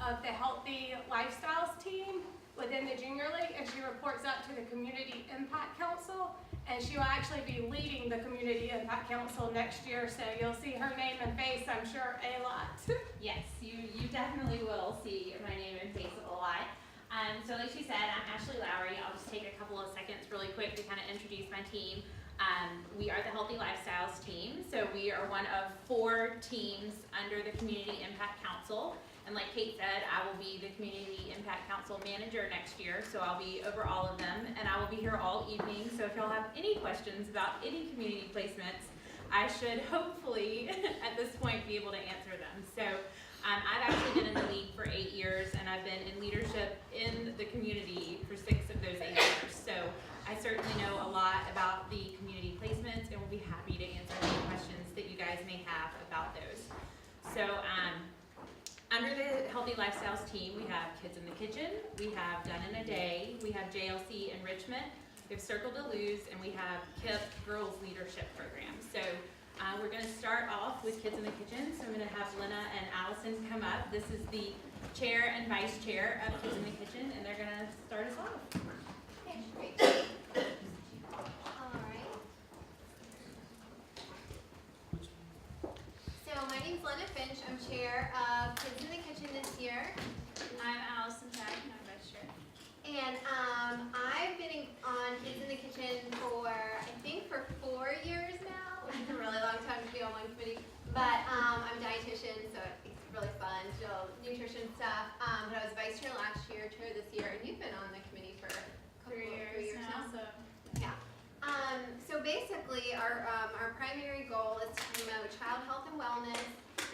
of the Healthy Lifestyles team within the Junior League, and she reports up to the Community Impact Council, and she will actually be leading the Community Impact Council next year, so you'll see her name and face, I'm sure, a lot. Yes, you definitely will see my name and face a lot. So like she said, I'm Ashley Lowry. I'll just take a couple of seconds really quick to kind of introduce my team. We are the Healthy Lifestyles team, so we are one of 4 teams under the Community Impact Council. And like Kate said, I will be the Community Impact Council manager next year, so I'll be over all of them, and I will be here all evening. So if y'all have any questions about any community placements, I should hopefully at this point be able to answer them. So I've actually been in the league for 8 years, and I've been in leadership in the community for 6 of those 8 years. So I certainly know a lot about the community placements, and will be happy to answer any questions that you guys may have about those. So under the Healthy Lifestyles team, we have Kids in the Kitchen, we have Done in a Day, we have JLC Enrichment, we have Circle to Lose, and we have Kip Girls Leadership Program. So we're going to start off with Kids in the Kitchen. So I'm going to have Lena and Allison come up. This is the chair and vice chair of Kids in the Kitchen, and they're going to start us off. Okay, great. All right. So my name's Lena Finch. I'm chair of Kids in the Kitchen this year. I'm Allison Tag, and I'm vice chair. And I've been on Kids in the Kitchen for, I think, for 4 years now, which is a really long time to be on one committee. But I'm a dietitian, so it's really fun to do nutrition stuff. But I was vice chair last year, chair this year, and you've been on the committee for 3 years now. So Yeah. So basically, our primary goal is to promote child health and wellness,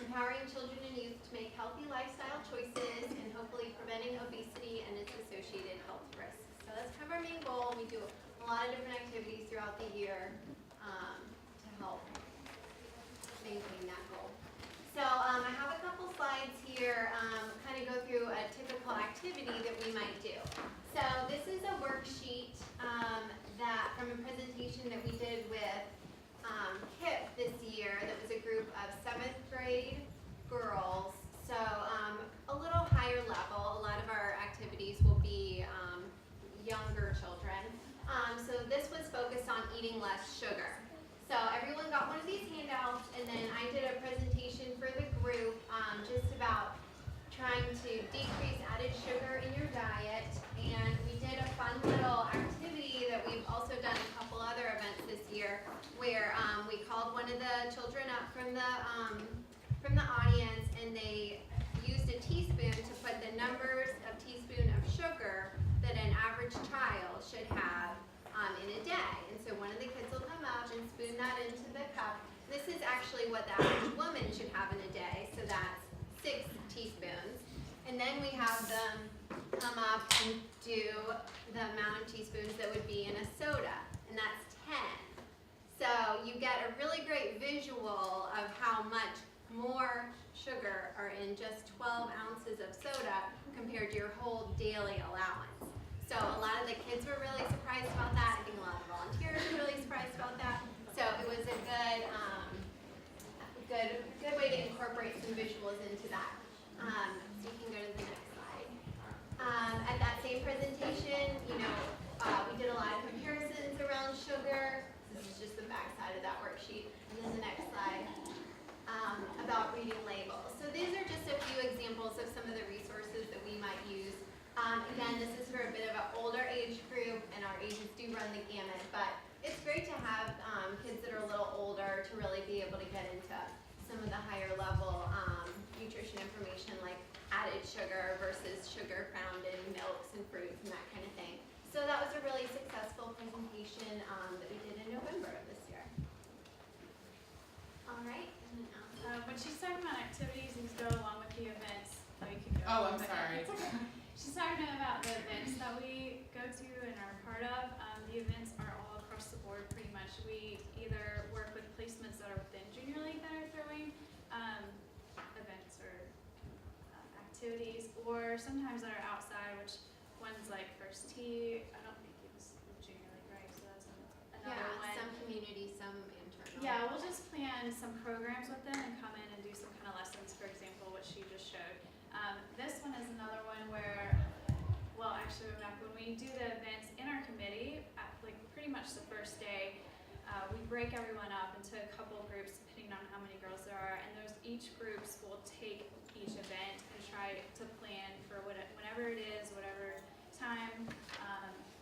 empowering children and youth to make healthy lifestyle choices, and hopefully preventing obesity and its associated health risks. So that's kind of our main goal. We do a lot of different activities throughout the year to help maintain that goal. So I have a couple slides here, kind of go through a typical activity that we might do. So this is a worksheet that from a presentation that we did with Kip this year. That was a group of 7th grade girls. So a little higher level. A lot of our activities will be younger children. So this was focused on eating less sugar. So everyone got one of these handouts, and then I did a presentation for the group just about trying to decrease added sugar in your diet. And we did a fun little activity that we've also done a couple other events this year, where we called one of the children up from the audience, and they used a teaspoon to put the numbers of teaspoon of sugar that an average child should have in a day. And so one of the kids will come up and spoon that into the cup. This is actually what the average woman should have in a day, so that's 6 teaspoons. And then we have them come up and do the amount of teaspoons that would be in a soda, and that's 10. So you get a really great visual of how much more sugar are in just 12 ounces of soda compared to your whole daily allowance. So a lot of the kids were really surprised about that. I think a lot of volunteers were really surprised about that. So it was a good way to incorporate some visuals into that. So you can go to the next slide. At that same presentation, we did a lot of comparisons around sugar. This is just the back side of that worksheet. And then the next slide about reading labels. So these are just a few examples of some of the resources that we might use. Again, this is for a bit of an older age group, and our ages do run the gamut, but it's great to have kids that are a little older to really be able to get into some of the higher level nutrition information, like added sugar versus sugar found in milks and fruits and that kind of thing. So that was a really successful presentation that we did in November of this year. All right. when she's talking about activities, these go along with the events. You can go Oh, I'm sorry. She's talking about the events that we go to and are part of. The events are all across the board pretty much. We either work with placements that are within Junior League that are throwing events or activities, or sometimes that are outside, which one's like First Tee. I don't think it was Junior League, right? So that's another one. Some community, some internal. Yeah, we'll just plan some programs with them and come in and do some kind of lessons, for example, what she just showed. This one is we do the events in our committee, at, like pretty much the first day. We break everyone up into a couple groups depending on how many girls there are, and each groups will take each event and try to plan for whenever it is, whatever time,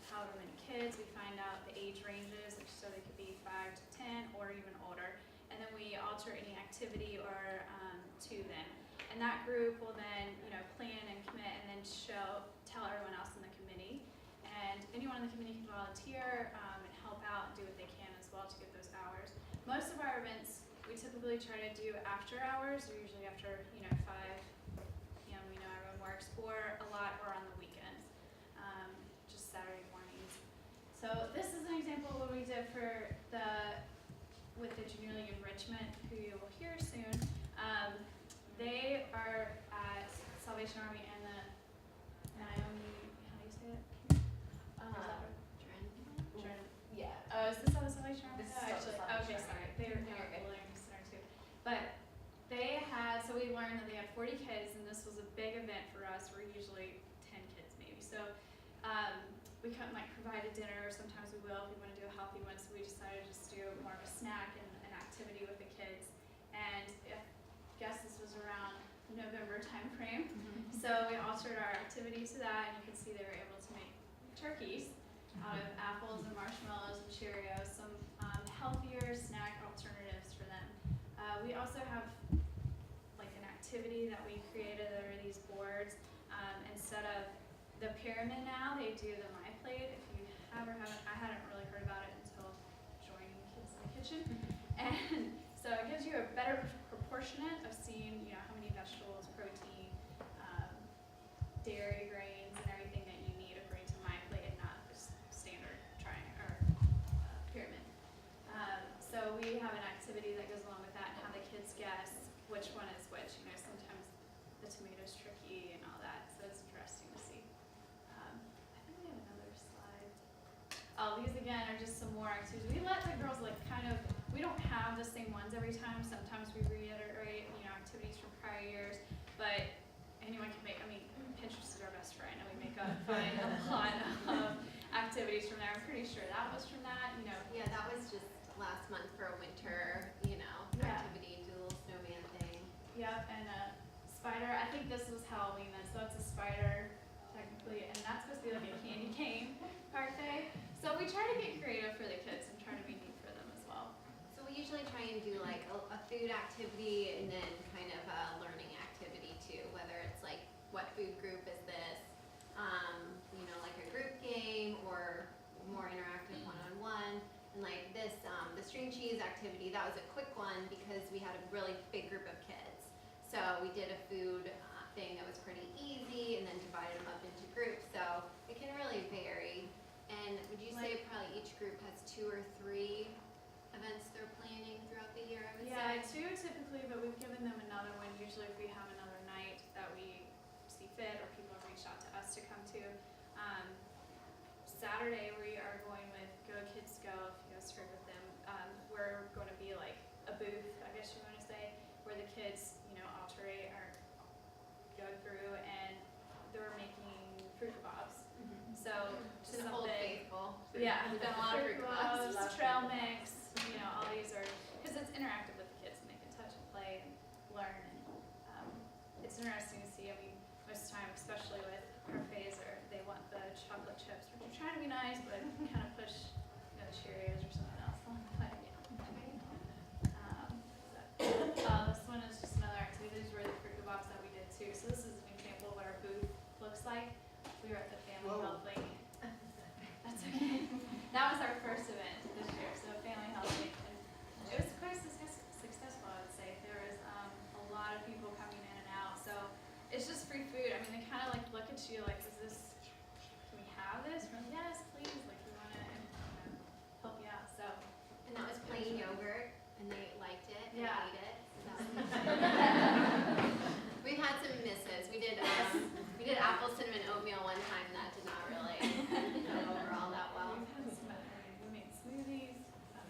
however many kids. We find out the age ranges, so they could be 5 to 10 or even older, and then we alter any activity or to them. And that group will then, plan and commit, and then tell everyone else in the committee. And anyone in the committee can volunteer and help out and do what they can as well to get those hours. Most of our events we typically try to do after hours, or usually after 5 p.m. We know everyone works, or a lot, or on the weekends, just Saturday mornings. So this is an example of what we did with the Junior League Enrichment, who you will hear soon. They are at Salvation Army and the Naomi, how do you say it? Jordan. Yeah. Oh, is this how the Salvation Army? This is No, how the actually, Salvation okay, Army. sorry. They were at the Learning Center too. But they had, so we learned that they had 40 kids, and this was a big event for us. We're usually 10 kids maybe. So we couldn't provide a dinner, or sometimes we will if we want to do a healthy one. So we decided to just do more of a snack and an activity with the kids. And I guess this was around November time frame. So we altered our activity to that, and you can see they were able to make turkeys out of apples and marshmallows and Cheerios, some healthier snack alternatives for them. We also have an activity that we created. There are these boards. Instead of the pyramid now, they do the My Plate. If you have or haven't, I hadn't really heard about it until joining Kids in the Kitchen. And so it gives you a better proportionate of seeing, how many vegetables, protein, dairy, grains, and everything that you need according to My Plate, and not just standard triangle or pyramid. So we have an activity that goes along with that, and have the kids guess which one is which. Sometimes the tomato's tricky and all that, so it's interesting to see. I think we have another slide. Oh, these again are just some more activities. We let the girls we don't have the same ones every time. Sometimes we reiterate, activities from prior years, but anyone can make, Pinterest is our best friend, and we find a lot of activities from there. I'm pretty sure that was from that, Yeah, that was just last month for a winter, activity, do a little snowman thing. Yep, and a spider. I think this was Halloween then, so it's a spider technically, and that's supposed to be like a candy cane parfait. So we try to get creative for the kids and try to be neat for them as well. So we usually try and do a food activity and then kind of a learning activity too, whether it's what food group is this, a group game or more interactive one-on-one. And this, the string cheese activity, that was a quick one because we had a really big group of kids. So we did a food thing that was pretty easy and then divided them up into groups. So it can really vary. And would you say probably each group has 2 or 3 events they're planning throughout the year, I would say? 2 typically, but we've given them another one usually if we have another night that we see fit or people have reached out to us to come to. Saturday we are going with Go Kids Go, if you guys heard with them. We're going to be a booth, I guess you want to say, where the kids, alternate or go through, and they're making fruit kebabs. So Just Old Faithful. yeah, We've done a lot of fruit kebabs. trail mix, all these are, because it's interactive with the kids and they can touch and play and learn, and it's interesting to see. Most of the time, especially with parfaits, they want the chocolate chips, which are trying to be nice, but kind of push Cheerios or something else along the way. This one is just another activity. These were the fruit kebabs that we did too. So this is an example of what our booth looks like. We were at the Family Health Week. That's okay. That was our first event this year, so Family Health Week. And it was quite successful, I would say. There was a lot of people coming in and out. So it's just free food. They kind of look at you is this, can we have this? We're like, yes, please. We want to help you out. So. And that was plain yogurt, and they liked it and Yeah. ate it. So we've had some misses. We did apple cinnamon oatmeal one time. That did not really go over all that well. We made smoothies.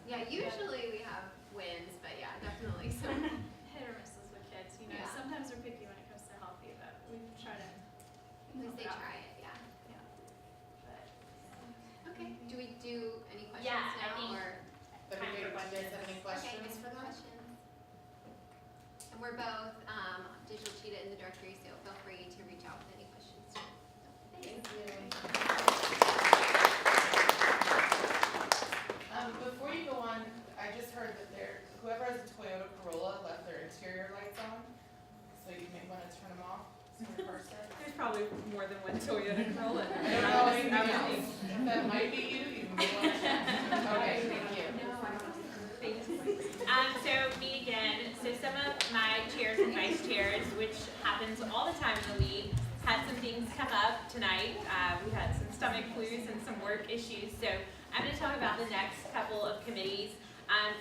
Yeah, usually we have wins, but yeah, definitely some. Hit or misses with kids. Yeah. Sometimes they're picky when it comes to healthy, but we try to. At least they try it, yeah. Yeah. But or both. Digital Cheetah in the directory, so feel free to reach out with any questions. Thanks. Before you go on, I just heard that whoever has a Toyota Corolla left their interior lights on, so you may want to turn them off. There's probably more than one Toyota Corolla. I don't know anything else. If that might be you may want to check. Okay, thank you. So me again, so some of my chairs and vice chairs, which happens all the time in the league, had some things come up tonight. We had some stomach flus and some work issues, so I'm going to talk about the next couple of committees.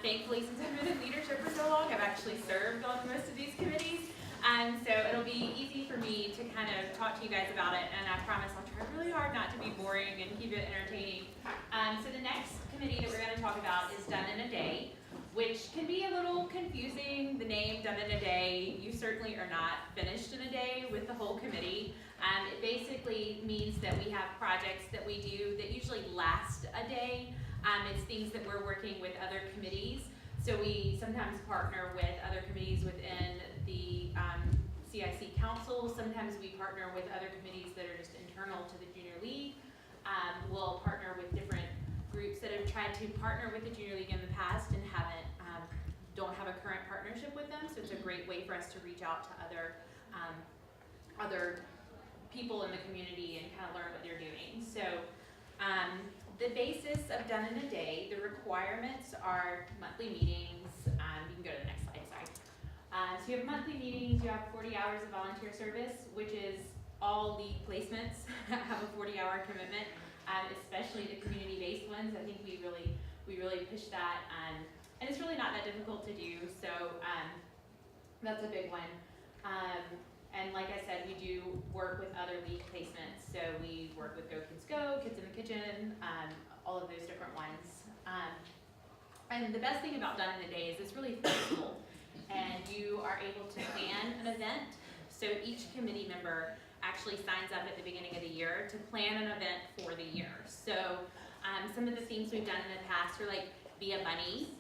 Thankfully, since I've been in leadership for so long, I've actually served on most of these committees. So it'll be easy for me to kind of talk to you guys about it, and I promise I'll try really hard not to be boring and keep it entertaining. So the next committee that we're going to talk about is Done in a Day, which can be a little confusing. The name Done in a Day, you certainly are not finished in a day with the whole committee. It basically means that we have projects that we do that usually last a day. It's things that we're working with other committees. So we sometimes partner with other committees within the CIC Council. Sometimes we partner with other committees that are just internal to the Junior League. We'll partner with different groups that have tried to partner with the Junior League in the past and don't have a current partnership with them. So it's a great way for us to reach out to other people in the community and kind of learn what they're doing. So the basis of Done in a Day, the requirements are monthly meetings. You can go to the next slide, sorry. So you have monthly meetings, you have 40 hours of volunteer service, which is all league placements have a 40-hour commitment, especially the community-based ones. I think we really push that, and it's really not that difficult to do, so that's a big one. And like I said, we do work with other league placements. So we work with Go Kids Go, Kids in the Kitchen, all of those different ones. And the best thing about Done in a Day is it's really flexible. And you are able to plan an event. So each committee member actually signs up at the beginning of the year to plan an event for the year. So some of the things we've done in the past are like Be a Bunny,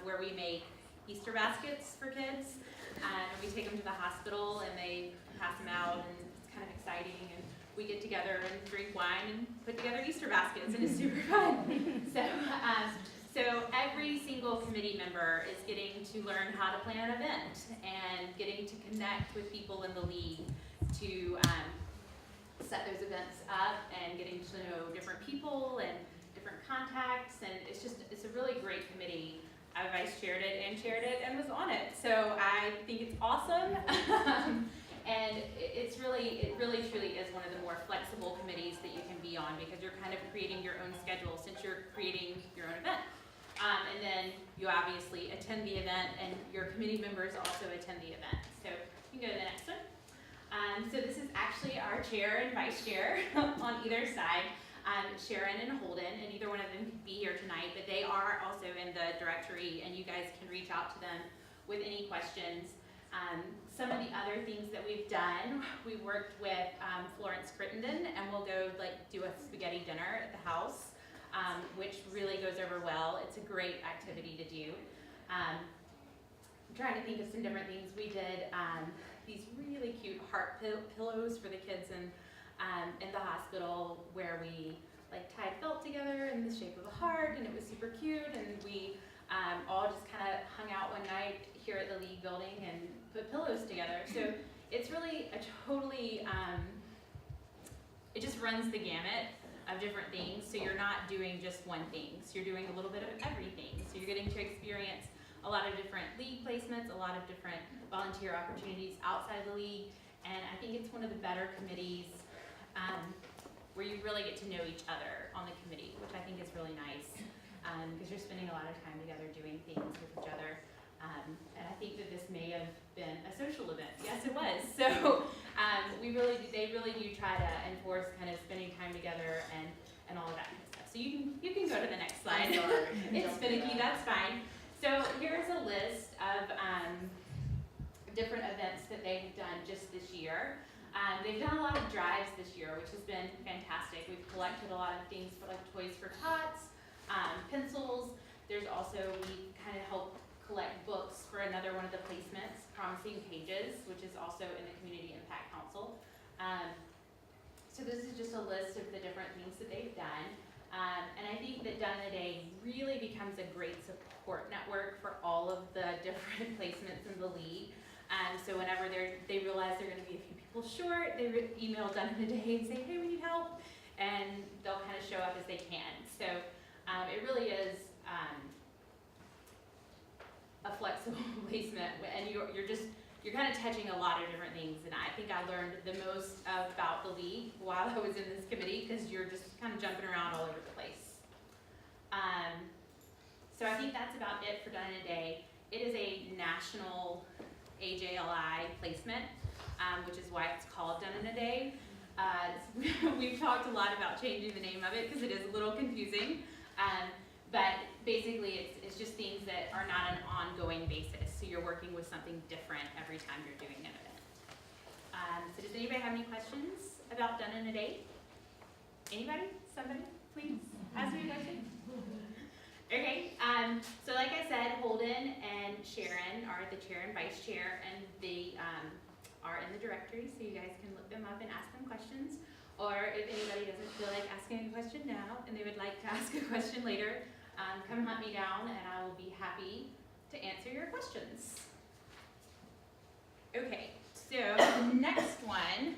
where we make Easter baskets for kids. And we take them to the hospital and they pass them out, and it's kind of exciting, and we get together and drink wine and put together Easter baskets, and it's super fun. So every single committee member is getting to learn how to plan an event and getting to connect with people in the league to set those events up and getting to know different people and different contacts, and it's a really great committee. I vice chaired it and chaired it and was on it. So I think it's awesome. And it really truly is one of the more flexible committees that you can be on, because you're kind of creating your own schedule since you're creating your own event. And then you obviously attend the event, and your committee members also attend the event. So you can go to the next one. So this is actually our chair and vice chair on either side. Sharon and Holden, and either one of them could be here tonight, but they are also in the directory, and you guys can reach out to them with any questions. Some of the other things that we've done, we worked with Florence Crittenden, and we'll go do a spaghetti dinner at the house, which really goes over well. It's a great activity to do. I'm trying to think of some different things. We did these really cute heart pillows for the kids in the hospital, where we tied felt together in the shape of a heart, and it was super cute, and we all just kind of hung out one night here at the league building and put pillows together. So it's really a totally, it just runs the gamut of different things. So you're not doing just one thing, so you're doing a little bit of everything. So you're getting to experience a lot of different league placements, a lot of different volunteer opportunities outside the league, and I think it's one of the better committees where you really get to know each other on the committee, which I think is really nice, because you're spending a lot of time together doing things with each other. And I think that this may have been a social event. Yes, it was. So they really do try to enforce kind of spending time together and all of that kind of stuff. So you can go to the next slide. I'm sorry. It's finicky, that's fine. So here's a list of different events that they've done just this year. They've done a lot of drives this year, which has been fantastic. We've collected a lot of things for Toys for Tots, pencils. There's also, we kind of help collect books for another one of the placements, Promising Pages, which is also in the Community Impact Council. So this is just a list of the different things that they've done. And I think that Done in a Day really becomes a great support network for all of the different placements in the league. So whenever they realize they're going to be a few people short, they email Done in a Day and say, hey, we need help. And they'll kind of show up as they can. So it really is a flexible placement, and you're kind of touching a lot of different things. And I think I learned the most about the league while I was in this committee, because you're just kind of jumping around all over the place. So I think that's about it for Done in a Day. It is a national AJLI placement, which is why it's called Done in a Day. We've talked a lot about changing the name of it because it is a little confusing, but basically it's just things that are not an ongoing basis, so you're working with something different every time you're doing an event. So does anybody have any questions about Done in a Day? Anybody? Somebody? Please ask me a question. Okay, so like I said, Holden and Sharon are the chair and vice chair, and they are in the directory, so you guys can look them up and ask them questions. Or if anybody doesn't feel like asking a question now and they would like to ask a question later, come hunt me down and I will be happy to answer your questions. Okay, so the next one,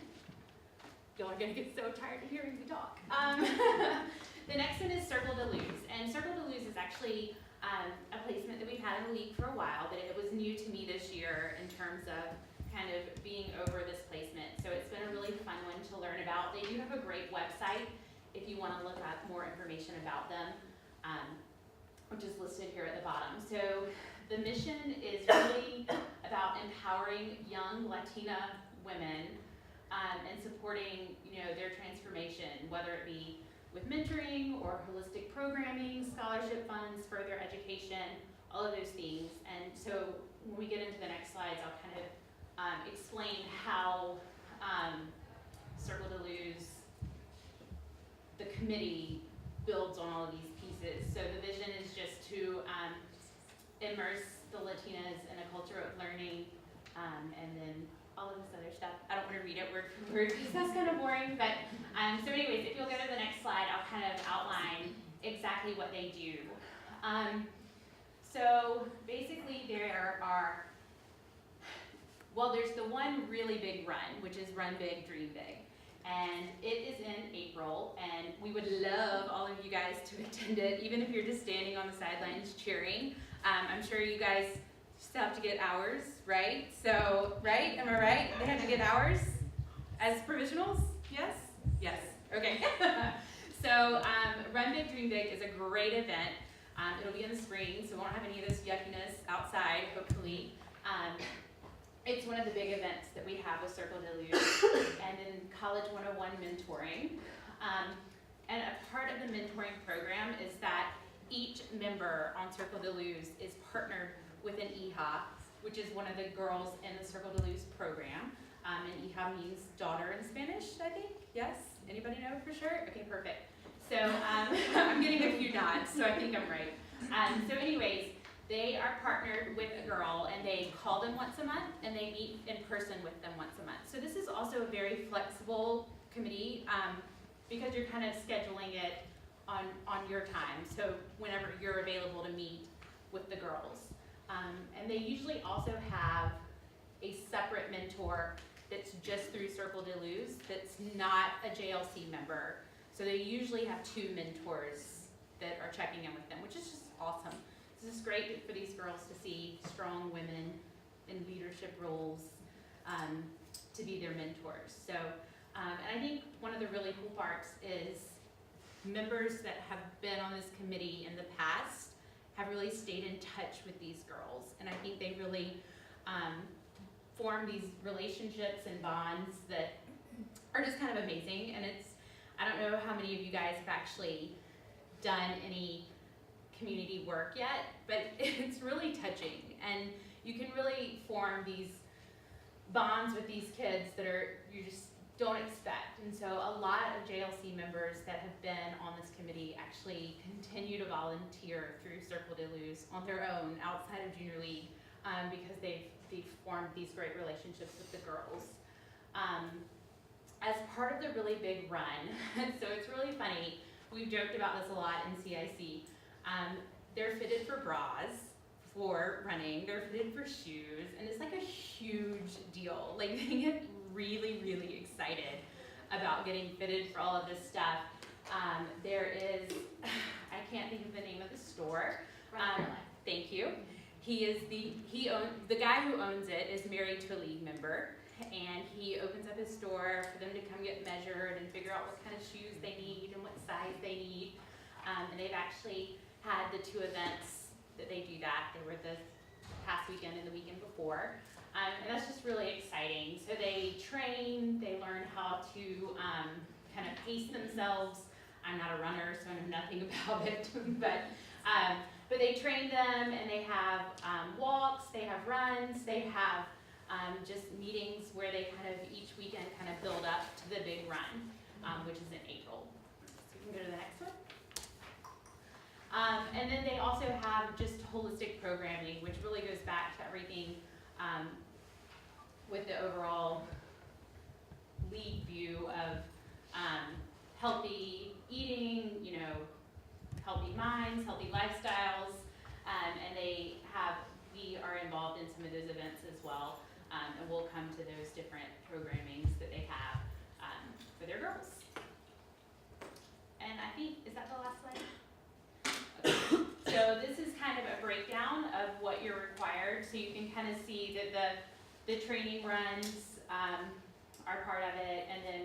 y'all are gonna get so tired of hearing me talk. The next one is Circle de Luz, and Circle de Luz is actually a placement that we've had in the league for a while, but it was new to me this year in terms of kind of being over this placement. So it's been a really fun one to learn about. They do have a great website if you want to look up more information about them, which is listed here at the bottom. So the mission is really about empowering young Latina women and supporting, their transformation, whether it be with mentoring or holistic programming, scholarship funds, further education, all of those things. And so when we get into the next slides, I'll kind of explain how Circle de Luz, the committee, builds on all of these pieces. So the vision is just to immerse the Latinas in a culture of learning, and then all of this other stuff. I don't want to read it word for word because that's kind of boring, but so anyways, if you'll go to the next slide, I'll kind of outline exactly what they do. So basically there's the one really big run, which is Run Big, Dream Big. And it is in April, and we would love all of you guys to attend it, even if you're just standing on the sidelines cheering. I'm sure you guys still have to get hours, right? So, right? Am I right? They have to get hours as provisionals? Yes? Yes. Okay. So, Run Big, Dream Big is a great event. It'll be in the spring, so we won't have any of this yuckiness outside, hopefully. It's one of the big events that we have with Circle de Luz and in College 101 mentoring. And a part of the mentoring program is that each member on Circle de Luz is partnered with an hija, which is one of the girls in the Circle de Luz program. And hija means daughter in Spanish, I think. Yes? Anybody know for sure? Okay, perfect. So I'm getting a few nods, so I think I'm right. So anyways, they are partnered with a girl, and they call them once a month, and they meet in person with them once a month. So this is also a very flexible committee because you're kind of scheduling it on your time, so whenever you're available to meet with the girls. And they usually also have a separate mentor that's just through Circle de Luz that's not a JLC member. So they usually have two mentors that are checking in with them, which is just awesome. This is great for these girls to see strong women in leadership roles to be their mentors. So, and I think one of the really cool parts is members that have been on this committee in the past have really stayed in touch with these girls. And I think they really form these relationships and bonds that are just kind of amazing. And I don't know how many of you guys have actually done any community work yet, but it's really touching, and you can really form these bonds with these kids that you just don't expect. And so a lot of JLC members that have been on this committee actually continue to volunteer through Circle de Luz on their own outside of Junior League, because they've formed these great relationships with the girls. As part of the really big run, so it's really funny, we've joked about this a lot in CIC, they're fitted for bras for running, they're fitted for shoes, and it's like a huge deal. Like, they get really, really excited about getting fitted for all of this stuff. There is, I can't think of the name of the store. Thank you. The guy who owns it is married to a league member, and he opens up his store for them to come get measured and figure out what kind of shoes they need and what size they need. And they've actually had the 2 events that they do that. They were the past weekend and the weekend before. And that's just really exciting. So they train, they learn how to kind of pace themselves. I'm not a runner, so I know nothing about it, but they train them, and they have walks, they have runs, they have just meetings where they kind of each weekend kind of build up to the big run, which is in April. So we can go to the next one. And then they also have just holistic programming, which really goes back to everything with the overall league view of healthy eating, healthy minds, healthy lifestyles, and we are involved in some of those events as well, and we'll come to those different programmings that they have for their girls. And I think, is that the last slide? Okay. So this is kind of a breakdown of what you're required, so you can kind of see that the training runs are part of it, and then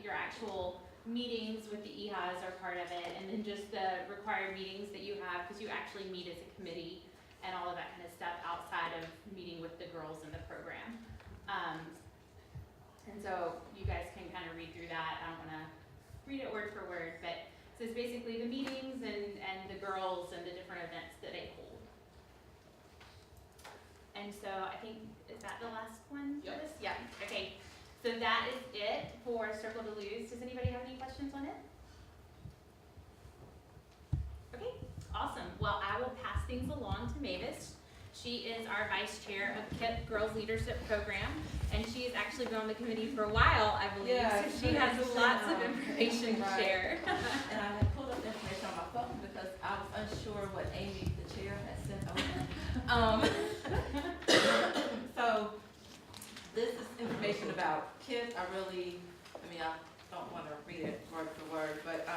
your actual meetings with the EHAs are part of it, and then just the required meetings that you have, because you actually meet as a committee and all of that kind of stuff outside of meeting with the girls in the program. And so you guys can kind of read through that. I don't want to read it word for word, but so it's basically the meetings and the girls and the different events that they hold. And so I think, is that the last one for this? Yeah, okay. So that is it for Circle de Luz. Does anybody have any questions on it? Okay, awesome. Well, I will pass things along to Mavis. She is our vice chair of Kip Girls Leadership Program, and she has actually been on the committee for a while, I believe. Yeah, so she has lots of information to share. And I had pulled up the information on my phone because I was unsure what Amy, the chair, had sent over. So this is information about Kip. I don't want to read it word for word, but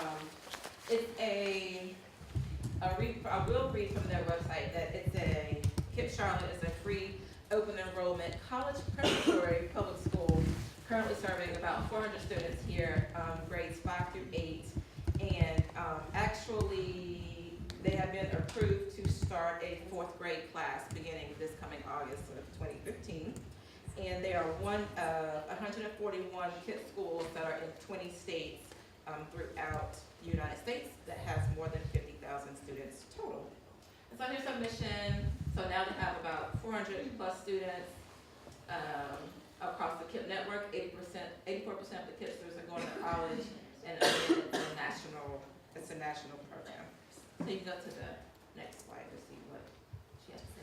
I will read from their website that Kip Charlotte is a free open enrollment college preparatory public school currently serving about 400 students here, grades 5 through 8. And actually, they have been approved to start a 4th grade class beginning this coming August of 2015. And they are one of 141 Kip schools that are in 20 states throughout the United States that has more than 50,000 students total. And so here's our mission. So now they have about 400 plus students across the Kip network. 84% of the Kipsters are going to college, and again, it's a national program. So you can go to the next slide to see what she has to say.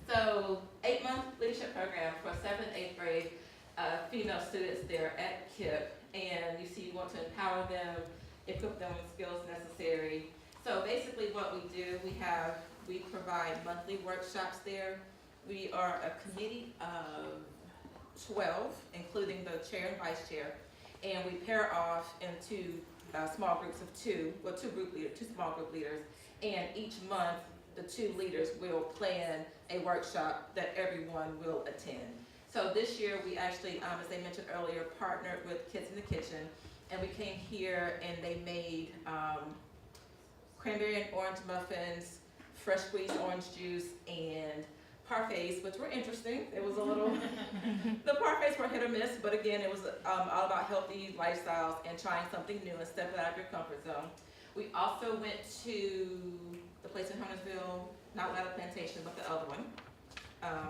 So 8-month leadership program for 7th, 8th grade female students there at Kip, and you see you want to empower them, equip them with skills necessary. So basically what we do, we provide monthly workshops there. We are a committee of 12, including the chair and vice chair, and we pair off into small groups of 2 small group leaders, and each month the 2 leaders will plan a workshop that everyone will attend. So this year we actually, as they mentioned earlier, partnered with Kids in the Kitchen, and we came here and they made cranberry and orange muffins, fresh squeezed orange juice, and parfaits, which were interesting. It was a little, the parfaits were hit or miss, but again, it was all about healthy lifestyles and trying something new and stepping out of your comfort zone. We also went to the place in Huntersville, not Ladder Plantation, but the other one,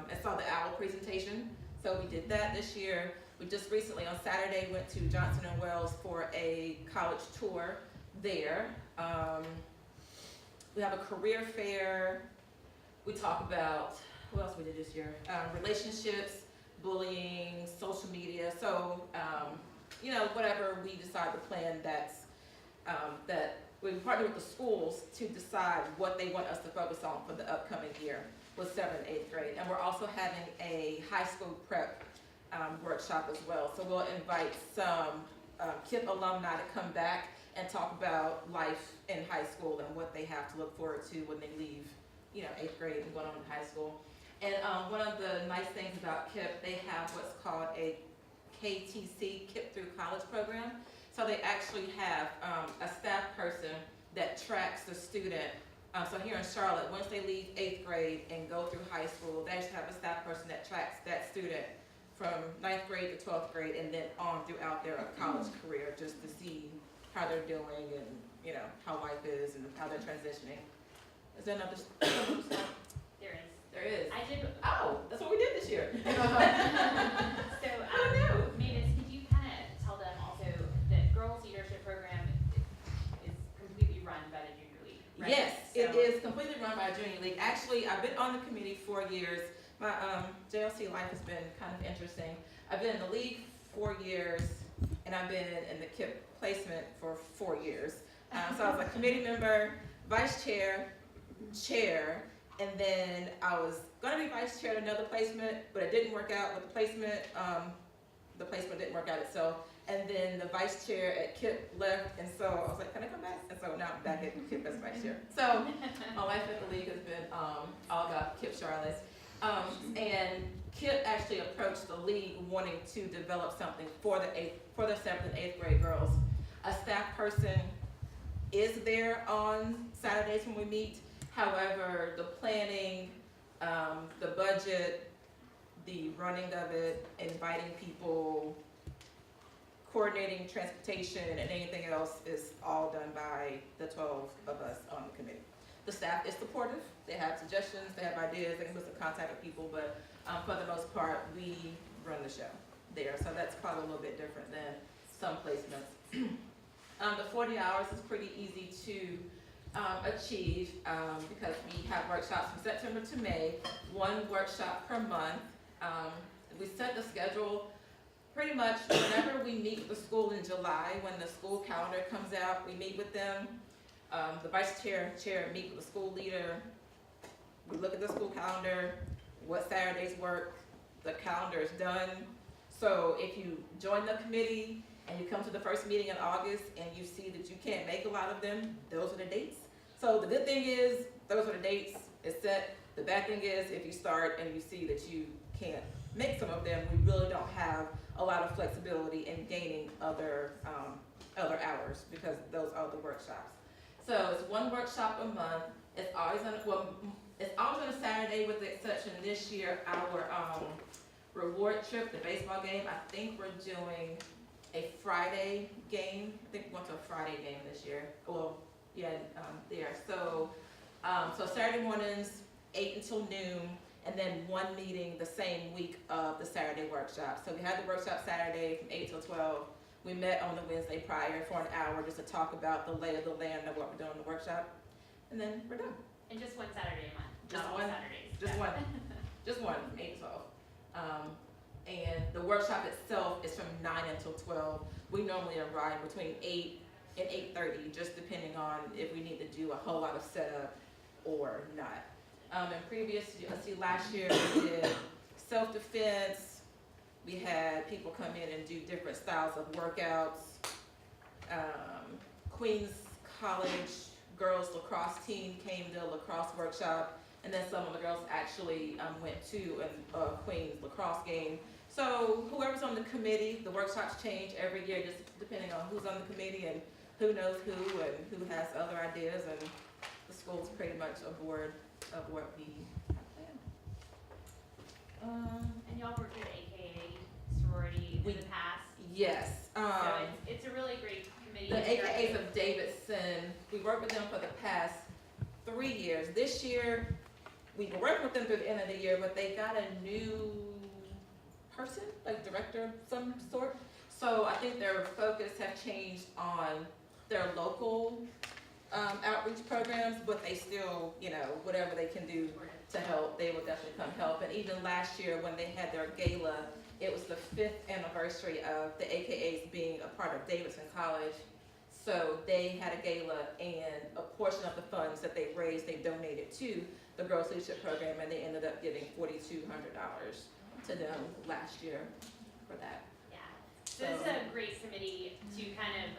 and saw the owl presentation. So we did that this year. We just recently on Saturday went to Johnson & Wales for a college tour there. We have a career fair. We talk about, what else we did this year? Relationships, bullying, social media. So, you know, whatever we decide to plan, that we partner with the schools to decide what they want us to focus on for the upcoming year with 7th and 8th grade. And we're also having a high school prep workshop as well. So we'll invite some Kip alumni to come back and talk about life in high school and what they have to look forward to when they leave, you know, 8th grade and going on to high school. And one of the nice things about Kip, they have what's called a KTC, Kip Through College Program. So they actually have a staff person that tracks the student. So here in Charlotte, once they leave 8th grade and go through high school, they actually have a staff person that tracks that student from 9th grade to 12th grade and then on throughout their college career, just to see how they're doing and, you know, how life is and how they're transitioning. Is there another stuff? There is. There is. I did. Oh, that's what we did this year. So, Mavis, could you kind of tell them also that Girls Leadership Program is completely run by the Junior League, right? Yes, it So- is completely run by Junior League. Actually, I've been on the committee 4 years. My JLC life has been kind of interesting. I've been in the league 4 years, and I've been in the Kip placement for 4 years. So I was a committee member, vice chair, chair, and then I was gonna be vice chair at another placement, but it didn't work out with the placement. The placement didn't work out itself. And then the vice chair at Kip left, and so I was like, can I come back? And so now I'm back at Kip as vice chair. So my life at the league has been all about Kip Charlotte. And Kip actually approached the league wanting to develop something for the 7th and 8th grade girls. A staff person is there on Saturdays when we meet. However, the planning, the budget, the running of it, inviting people, coordinating transportation and anything else is all done by the 12 of us on the committee. The staff is supportive. They have suggestions, they have ideas, they can put some contact with people, but for the most part, we run the show there. So that's probably a little bit different than some placements. The 40 hours is pretty easy to achieve because we have workshops from September to May, 1 workshop per month. We set the schedule pretty much whenever we meet with the school in July, when the school calendar comes out, we meet with them. The vice chair meet with the school leader. We look at the school calendar, what Saturdays work, the calendar is done. So if you join the committee and you come to the first meeting in August and you see that you can't make a lot of them, those are the dates. So the good thing is, those are the dates, it's set. The bad thing is, if you start and you see that you can't make some of them, we really don't have a lot of flexibility in gaining other hours because those are the workshops. So it's 1 workshop a month. It's always on a Saturday with the exception this year, our reward trip, the baseball game, I think we're doing a Friday game. I think we went to a Friday game this year. Well, yeah, there. So Saturday mornings, 8 until noon, and then 1 meeting the same week of the Saturday workshop. So we had the workshop Saturday from 8 till 12. We met on the Wednesday prior for an hour just to talk about the lay of the land of what we're doing in the workshop, and then we're done. And just 1 Saturday a month, Just not all one. Saturdays. Just one. Just 1 from 8 to 12. And the workshop itself is from 9 until 12. We normally arrive between 8 and 8:30, just depending on if we need to do a whole lot of setup or not. Last year we did self-defense. We had people come in and do different styles of workouts. Queens College girls lacrosse team came to a lacrosse workshop, and then some of the girls actually went to a Queens lacrosse game. So whoever's on the committee, the workshops change every year just depending on who's on the committee and who knows who and who has other ideas, and the school's pretty much aboard of what we have planned. And y'all worked with AKA sorority in the past. Yes. So it's a really great committee. The AKAs of Davidson, we worked with them for the past 3 years. This year, we were working with them through the end of the year, but they got a new person, like director of some sort. So I think their focus have changed on their local outreach programs, but they still, you know, whatever they can do to help, they will definitely come help. And even last year when they had their gala, it was the 5th anniversary of the AKAs being a part of Davidson College. So they had a gala, and a portion of the funds that they raised, they donated to the Girls Leadership Program, and they ended up giving $4,200 to them last year for that. Yeah, so this is a great committee to kind of,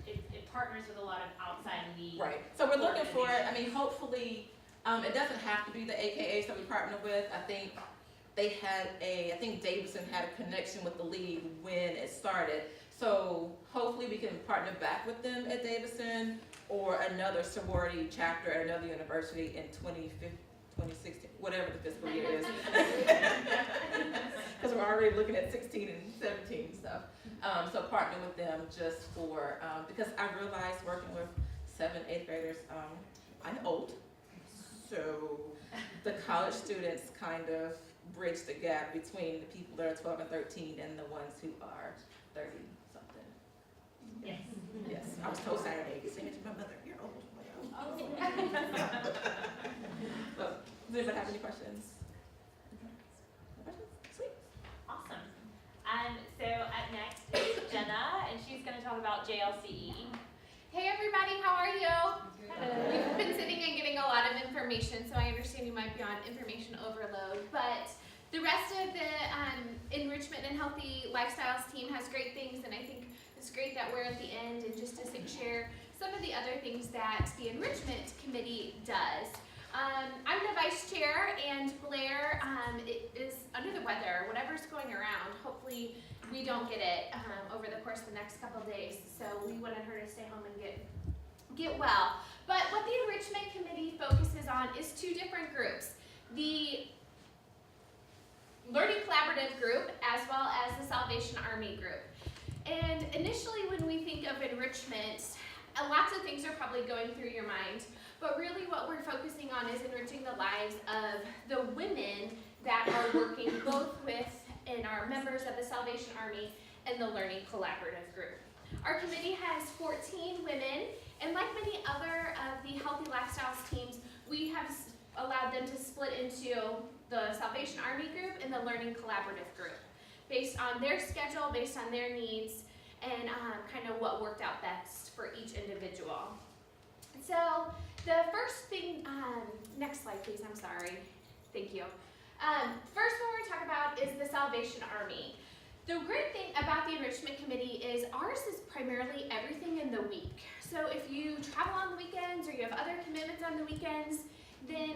it partners with a lot of outside league. Right, so we're looking for it. I mean, hopefully, it doesn't have to be the AKAs that we partner with. I think I think Davidson had a connection with the league when it started. So hopefully we can partner back with them at Davidson or another sorority chapter at another university in 2016, whatever the fiscal year is. Because we're already looking at 16 and 17 stuff. So partner with them just for, because I realized working with 7th, 8th graders, I'm old. So the college students kind of bridge the gap between the people that are 12 and 13 and the ones who are 30 something. Yes. Yes, I was told Saturday, you sing it to my mother, you're old. So, does anybody have any questions? No questions? Sweet. Awesome. So up next is Jenna, and she's going to talk about JLC. Hey everybody, how are you? We've been sitting and getting a lot of information, so I understand you might be on information overload, but the rest of the Enrichment and Healthy Lifestyles team has great things, and I think it's great that we're at the end and just to share some of the other things that the Enrichment Committee does. I'm the vice chair, and Blair is under the weather, whatever's going around. Hopefully we don't get it over the course of the next couple of days, so we wanted her to stay home and get well. But what the Enrichment Committee focuses on is 2 different groups. The Learning Collaborative group as well as the Salvation Army group. And initially when we think of enrichment, lots of things are probably going through your mind, but really what we're focusing on is enriching the lives of the women that are working both with and are members of the Salvation Army and the Learning Collaborative group. Our committee has 14 women, and like many other of the Healthy Lifestyles teams, we have allowed them to split into the Salvation Army group and the Learning Collaborative group, based on their schedule, based on their needs, and kind of what worked out best for each individual. So the first thing, next slide please, I'm sorry, thank you. First one we're going to talk about is the Salvation Army. The great thing about the Enrichment Committee is ours is primarily everything in the week. So if you travel on the weekends or you have other commitments on the weekends, then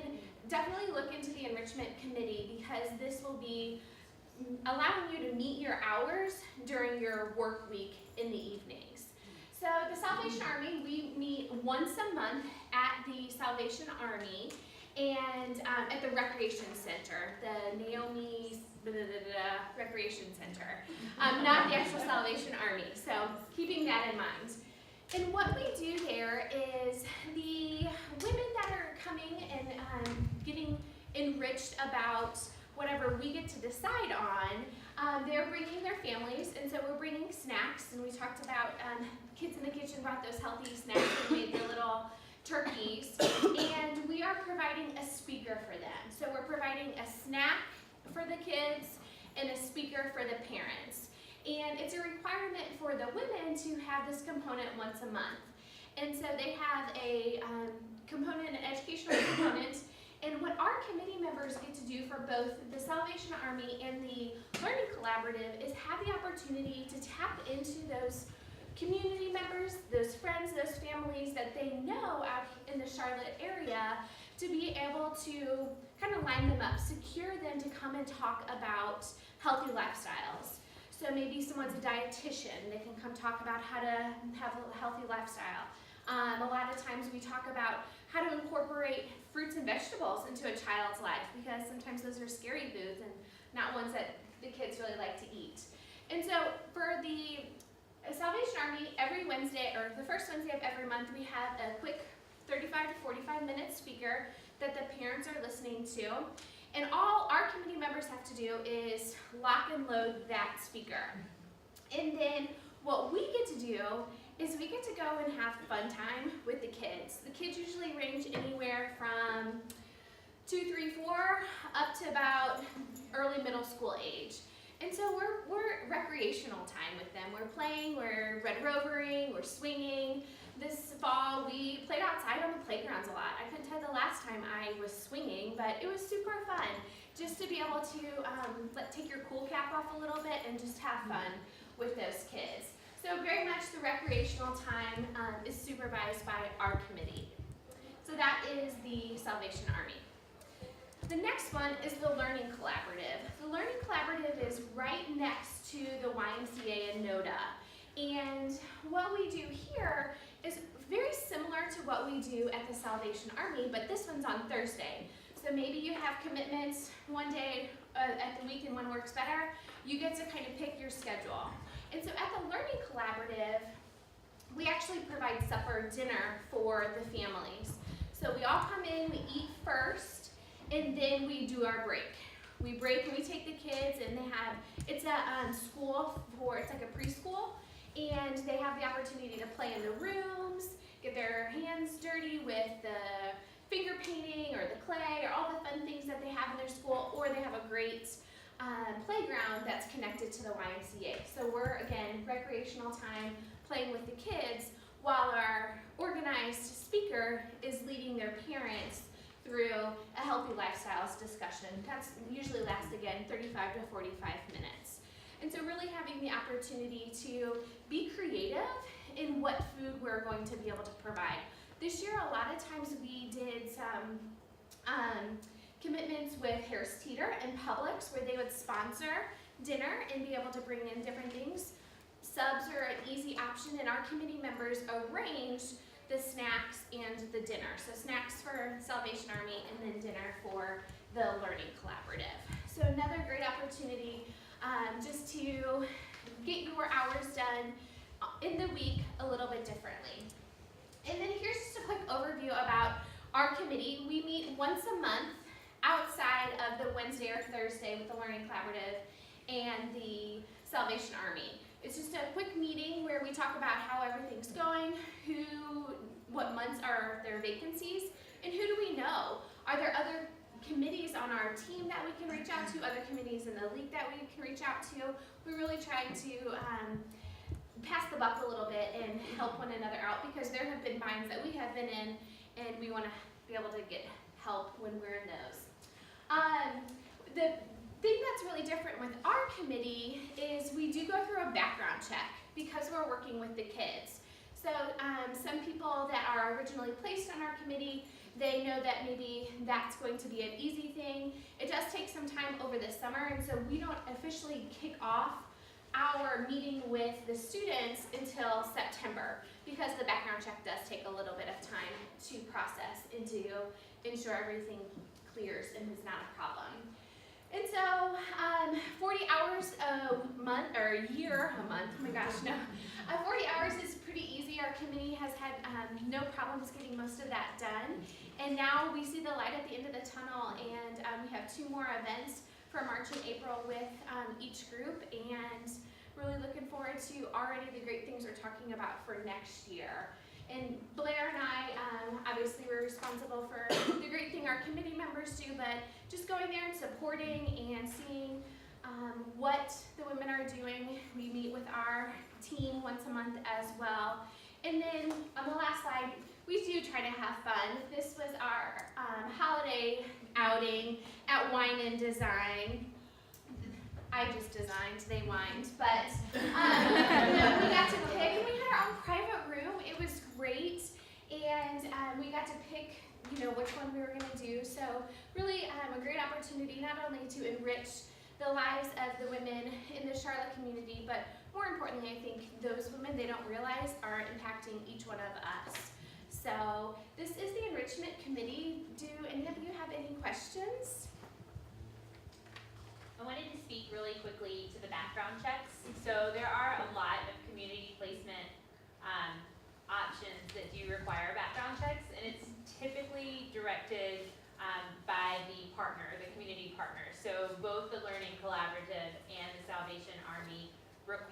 definitely look into the Enrichment Committee, because this will be allowing you to meet your hours during your work week in the evenings. So the Salvation Army, we meet once a month at the Salvation Army and at the Recreation Center, the Naomi's Recreation Center, not the actual Salvation Army, so keeping that in mind. And what we do there is the women that are coming and getting enriched about whatever we get to decide on, they're bringing their families, and so we're bringing snacks, and we talked about Kids in the Kitchen brought those healthy snacks and made their little turkeys, and we are providing a speaker for them. So we're providing a snack for the kids and a speaker for the parents. And it's a requirement for the women to have this component once a month. And so they have a component, an educational component, and what our committee members get to do for both the Salvation Army and the Learning Collaborative is have the opportunity to tap into those community members, those friends, those families that they know out in the Charlotte area, to be able to kind of line them up, secure them to come and talk about healthy lifestyles. So maybe someone's a dietitian, they can come talk about how to have a healthy lifestyle. A lot of times we talk about how to incorporate fruits and vegetables into a child's life, because sometimes those are scary foods and not ones that the kids really like to eat. And so for the Salvation Army, every Wednesday, or the first Wednesday of every month, we have a quick 35 to 45 minute speaker that the parents are listening to. And all our committee members have to do is lock and load that speaker. And then what we get to do is we get to go and have fun time with the kids. The kids usually range anywhere from 2, 3, 4 up to about early middle school age. And so we're recreational time with them. We're playing, we're red rovering, we're swinging. This fall we played outside on the playgrounds a lot. I couldn't tell you the last time I was swinging, but it was super fun just to be able to take your cool cap off a little bit and just have fun with those kids. So very much the recreational time is supervised by our committee. So that is the Salvation Army. The next one is the Learning Collaborative. The Learning Collaborative is right next to the YMCA and NODA. And what we do here is very similar to what we do at the Salvation Army, but this one's on Thursday. So maybe you have commitments one day at the week and one works better. You get to kind of pick your schedule. And so at the Learning Collaborative, we actually provide supper dinner for the families. So we all come in, we eat first, and then we do our break. We break and we take the kids, and it's a school it's like a preschool, and they have the opportunity to play in the rooms, get their hands dirty with the finger painting or the clay or all the fun things that they have in their school, or they have a great playground that's connected to the YMCA. So we're, again, recreational time playing with the kids while our organized speaker is leading their parents through a healthy lifestyles discussion. That's usually lasts, again, 35 to 45 minutes. And so really having the opportunity to be creative in what food we're going to be able to provide. This year, a lot of times we did some commitments with Harris Teeter and Publix where they would sponsor dinner and be able to bring in different things. Subs are an easy option, and our committee members arranged the snacks and the dinner. So snacks for Salvation Army and then dinner for the Learning Collaborative. So another great opportunity just to get your hours done in the week a little bit differently. And then here's just a quick overview about our committee. We meet once a month outside of the Wednesday or Thursday with the Learning Collaborative and the Salvation Army. It's just a quick meeting where we talk about how everything's going, what months are there vacancies, and who do we know? Are there other committees on our team that we can reach out to, other committees in the league that we can reach out to? We really try to pass the buck a little bit and help one another out, because there have been binds that we have been in, and we want to be able to get help when we're in those. The thing that's really different with our committee is we do go through a background check because we're working with the kids. So some people that are originally placed on our committee, they know that maybe that's going to be an easy thing. It does take some time over the summer, and so we don't officially kick off our meeting with the students until September, because the background check does take a little bit of time to process and to ensure everything clears and is not a problem. And so 40 hours a month, or a year a month, oh my gosh, no. 40 hours is pretty easy. Our committee has had no problems getting most of that done. And now we see the light at the end of the tunnel, and we have 2 more events for March and April with each group, and really looking forward to already the great things we're talking about for next year. And Blair and I, obviously we're responsible for the great thing our committee members do, but just going there and supporting and seeing what the women are doing. We meet with our team once a month as well. And then on the last slide, we do try to have fun. This was our holiday outing at Wine and Design. I just designed, they wined, but we got to pick, and we had our own private room. It was great, and we got to pick, which one we were going to do. So really a great opportunity not only to enrich the lives of the women in the Charlotte community, but more importantly, I think those women, they don't realize are impacting each one of us. So this is the Enrichment Committee. Do any of you have any questions? I wanted to speak really quickly to the background checks. So there are a lot of community placement options that do require background checks, and it's typically directed by the partner, the community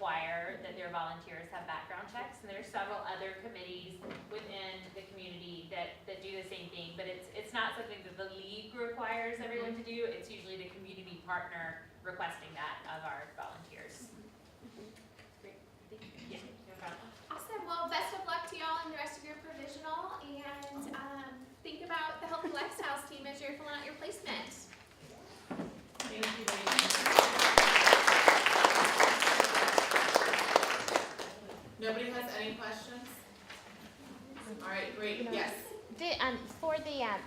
require that their volunteers have background checks, and there's several other committees within the community that do the same thing, but it's not something that the league requires everyone to do, it's usually the community partner requesting that of our volunteers. Great, thank you. Yeah, no problem. Awesome. Well, best of luck to y'all in the rest of your provisional, and think about the Healthy Lifestyles team as you're filling out your placement. Thank you very much. Nobody has any questions? All right, great, yes. For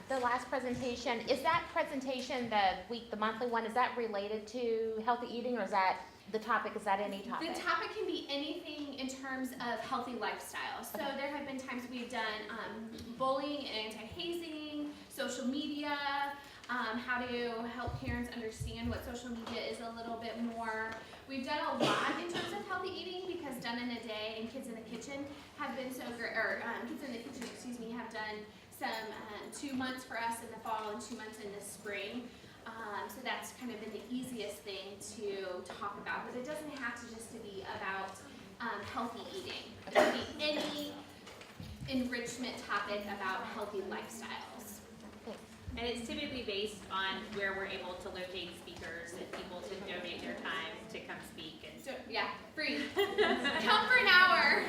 the last presentation, is that presentation the monthly one, is that related to healthy eating, or is that the topic, is that any topic? The topic can be anything in terms of healthy lifestyle. So there have been times we've done bullying and anti-hazing, social media, how to help parents understand what social media is a little bit more. We've done a lot in terms of healthy eating because Done in a Day and Kids in the Kitchen have been so great, or Kids in the Kitchen, have done some 2 months for us in the fall and 2 months in the spring. So that's kind of been the easiest thing to talk about, but it doesn't have to just to be about healthy eating. It can be any enrichment topic about healthy lifestyles. And it's typically based on where we're able to locate speakers and people to donate their time to come speak and So yeah, free. Come for an hour.